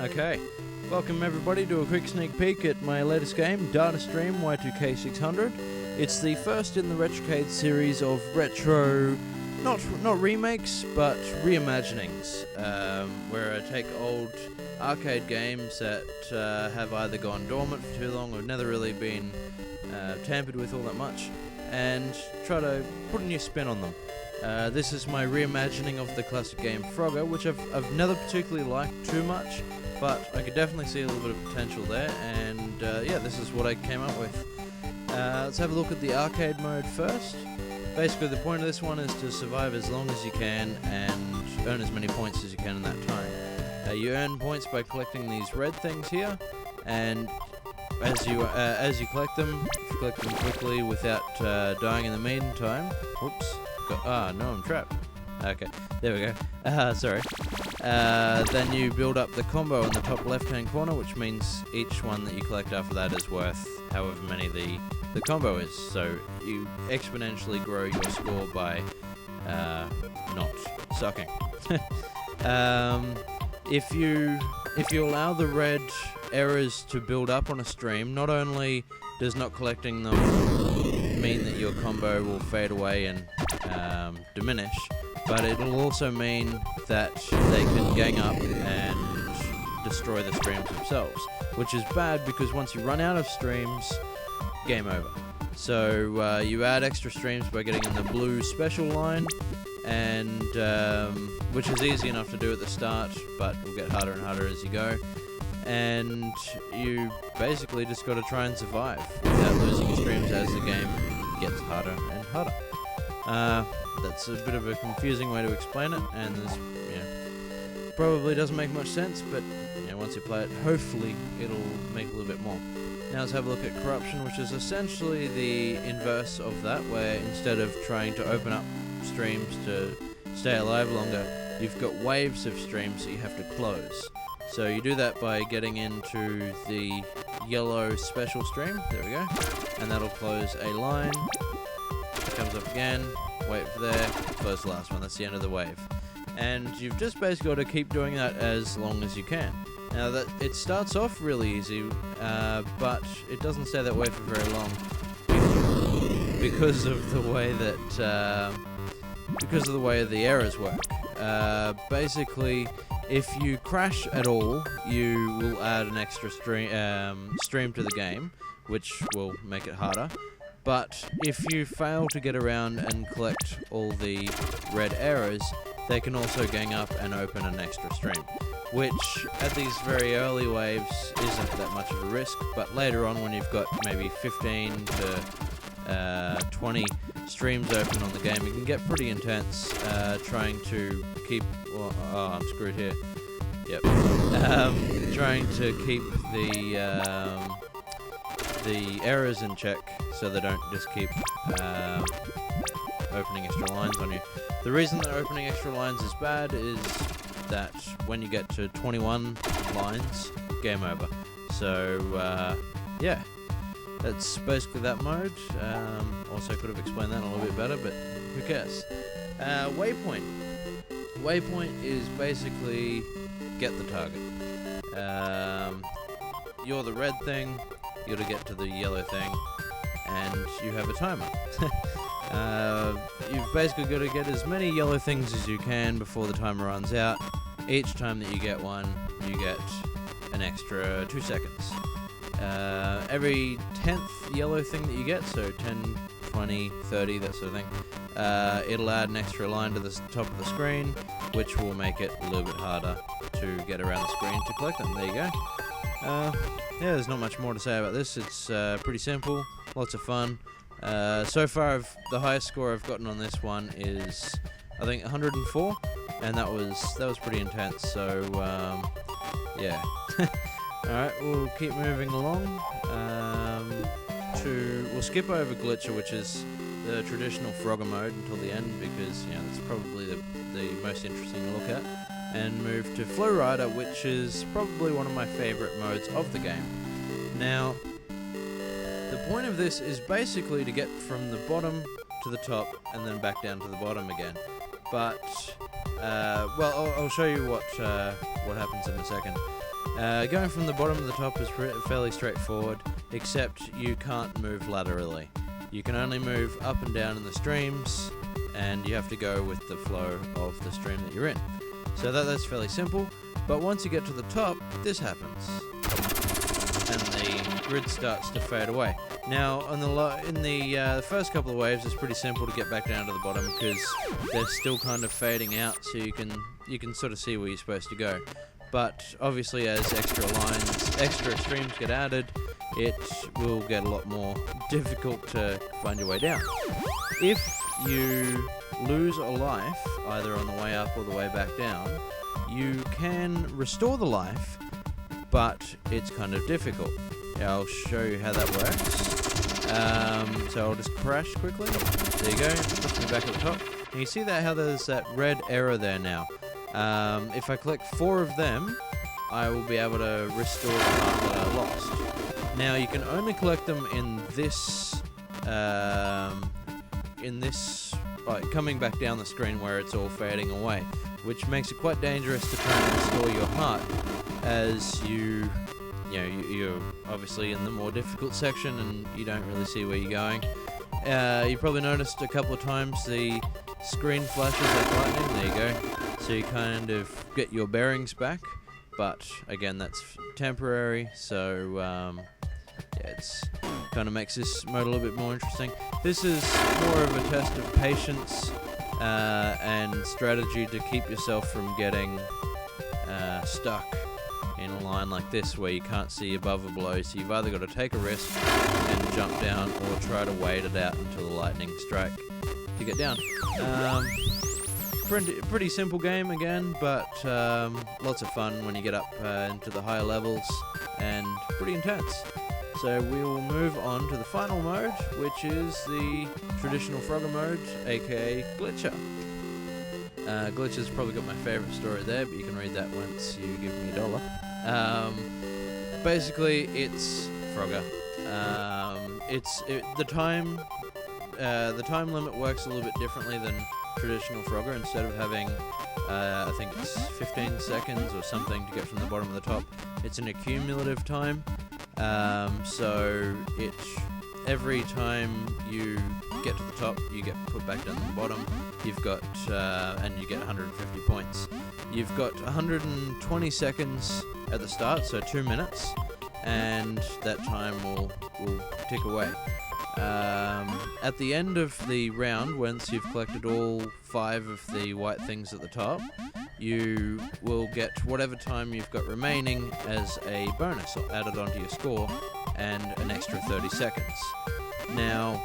Okay, welcome everybody to a quick sneak peek at my latest game, DataStream Y2K600. It's the first in the Retrocade series of retro, not remakes, but reimaginings, where I take old arcade games that have either gone dormant for too long or never really been tampered with all that much, and try to put a new spin on them. This is my reimagining of the classic game Frogger, which I've never particularly liked too much, but I could definitely see a little bit of potential there, and yeah, this is what I came up with. Let's have a look at the arcade mode first. Basically, the point of this one is to survive as long as you can and earn as many points as you can in that time. You earn points by collecting these red things here, and as you collect them, if you collect them quickly without dying in the meantime, whoops, no, I'm trapped. Okay, there we go. Sorry. Then you build up the combo in the top left-hand corner, which means each one that you collect after that is worth however many the combo is. So you exponentially grow your score by not sucking. If you allow the red errors to build up on a stream, not only does not collecting them mean that your combo will fade away and diminish, but it'll also mean that they can gang up and destroy the streams themselves, which is bad because once you run out of streams, game over. So you add extra streams by getting in the blue special line, and which is easy enough to do at the start, but will get harder and harder as you go. And you basically just got to try and survive without losing your streams as the game gets harder and harder. That's a bit of a confusing way to explain it, and there's, probably doesn't make much sense, but once you play it, hopefully it'll make a little bit more. Now let's have a look at corruption, which is essentially the inverse of that, where instead of trying to open up streams to stay alive longer, you've got waves of streams that you have to close. So you do that by getting into the yellow special stream, there we go, and that'll close a line. It comes up again, wait for there, close the last one, that's the end of the wave. And you've just basically got to keep doing that as long as you can. Now that it starts off really easy, but it doesn't stay that way for very long because of the way that the errors work. Basically, if you crash at all, you will add an extra stream to the game, which will make it harder. But if you fail to get around and collect all the red errors, they can also gang up and open an extra stream, which at these very early waves isn't that much of a risk, but later on when you've got maybe 15 to 20 streams open on the game, it can get pretty intense trying to keep... oh, I'm screwed here. Yep. Trying to keep the errors in check so they don't just keep opening extra lines on you. The reason that opening extra lines is bad is that when you get to 21 lines, game over. So yeah, that's basically that mode. Also could have explained that a little bit better, but who cares? Waypoint. Waypoint is basically get the target. You're the red thing, you gotta get to the yellow thing, and you have a timer. You've basically got to get as many yellow things as you can before the timer runs out. Each time that you get one, you get an extra 2 seconds. Every 10th yellow thing that you get, so 10, 20, 30, that sort of thing, it'll add an extra line to the top of the screen, which will make it a little bit harder to get around the screen to collect them. There you go. Yeah, there's not much more to say about this. It's pretty simple, lots of fun. So far, the highest score I've gotten on this one is, I think, 104, and that was pretty intense. So yeah. All right, we'll keep moving along. We'll skip over Glitcher, which is the traditional Frogger mode, until the end because that's probably the most interesting to look at, and move to Flow Rider, which is probably one of my favorite modes of the game. Now, the point of this is basically to get from the bottom to the top and then back down to the bottom again. But, well, I'll show you what happens in a second. Going from the bottom to the top is fairly straightforward, except you can't move laterally. You can only move up and down in the streams, and you have to go with the flow of the stream that you're in. So that's fairly simple, but once you get to the top, this happens, and the grid starts to fade away. Now, on the first couple of waves, it's pretty simple to get back down to the bottom because they're still kind of fading out, so you can sort of see where you're supposed to go. But obviously, as extra streams get added, it will get a lot more difficult to find your way down. If you lose a life, either on the way up or the way back down, you can restore the life, but it's kind of difficult. I'll show you how that works. So I'll just crash quickly. There you go, puts me back at the top. And you see how there's that red error there now. If I collect 4 of them, I will be able to restore the heart that I lost. Now you can only collect them in this, coming back down the screen where it's all fading away, which makes it quite dangerous to try and restore your heart, as you're obviously in the more difficult section and you don't really see where you're going. You probably noticed a couple of times the screen flashes like lightning. There you go. So you kind of get your bearings back, but again, that's temporary. So it's kind of makes this mode a little bit more interesting. This is more of a test of patience and strategy to keep yourself from getting stuck in a line like this where you can't see above or below. So you've either got to take a risk and jump down, or try to wait it out until the lightning strike to get down. Pretty simple game again, but lots of fun when you get up into the higher levels, and pretty intense. So we will move on to the final mode, which is the traditional Frogger mode, aka Glitcher. Glitcher's probably got my favourite story there, but you can read that once you give me $1. Basically, it's Frogger. The time limit works a little bit differently than traditional Frogger. Instead of having, I think it's 15 seconds or something to get from the bottom to the top, it's an accumulative time. So every time you get to the top, you get put back down to the bottom. You've got, and you get 150 points. You've got 120 seconds at the start, so 2 minutes, and that time will tick away. At the end of the round, once you've collected all 5 of the white things at the top, you will get whatever time you've got remaining as a bonus added onto your score, and an extra 30 seconds. Now,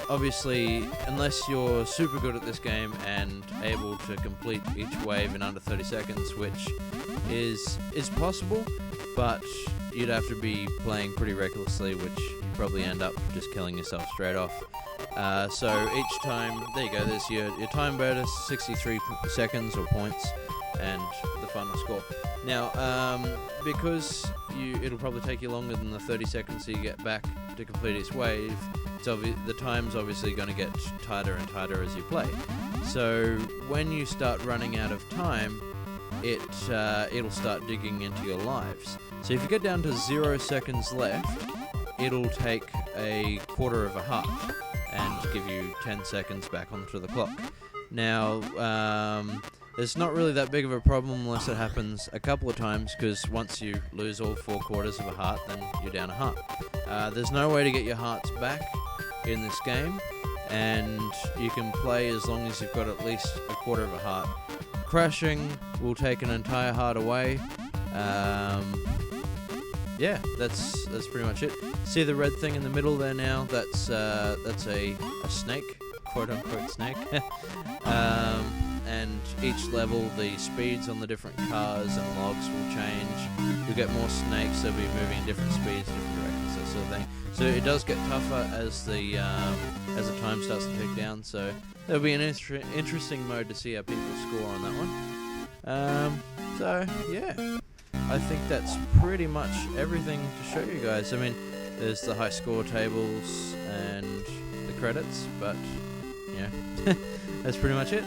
obviously, unless you're super good at this game and able to complete each wave in under 30 seconds, which is possible, but you'd have to be playing pretty recklessly, which you probably end up just killing yourself straight off. So each time, there you go, there's your time bonus, 63 seconds or points, and the final score. Now, because it'll probably take you longer than the 30 seconds so you get back to complete each wave, the time's obviously going to get tighter and tighter as you play. So when you start running out of time, it'll start digging into your lives. So if you get down to 0 seconds left, it'll take a quarter of a heart and give you 10 seconds back onto the clock. Now, it's not really that big of a problem unless it happens a couple of times, because once you lose all 4 quarters of a heart, then you're down a heart. There's no way to get your hearts back in this game, and you can play as long as you've got at least a quarter of a heart. Crashing will take an entire heart away. Yeah, that's pretty much it. See the red thing in the middle there now? That's a snake, quote unquote snake. And each level, the speeds on the different cars and logs will change. You'll get more snakes. They'll be moving in different speeds, different directions, that sort of thing. So it does get tougher as the time starts to tick down. So there'll be an interesting mode to see how people score on that one. So yeah, I think that's pretty much everything to show you guys. I mean, there's the high score tables and the credits, but yeah, that's pretty much it.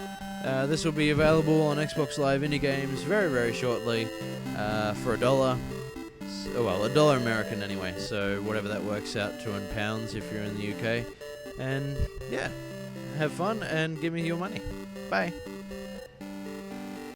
This will be available on Xbox Live Indie Games very, very shortly for $1. Well, $1 American anyway, so whatever that works out to in pounds if you're in the UK. And yeah, have fun and give me your money. Bye.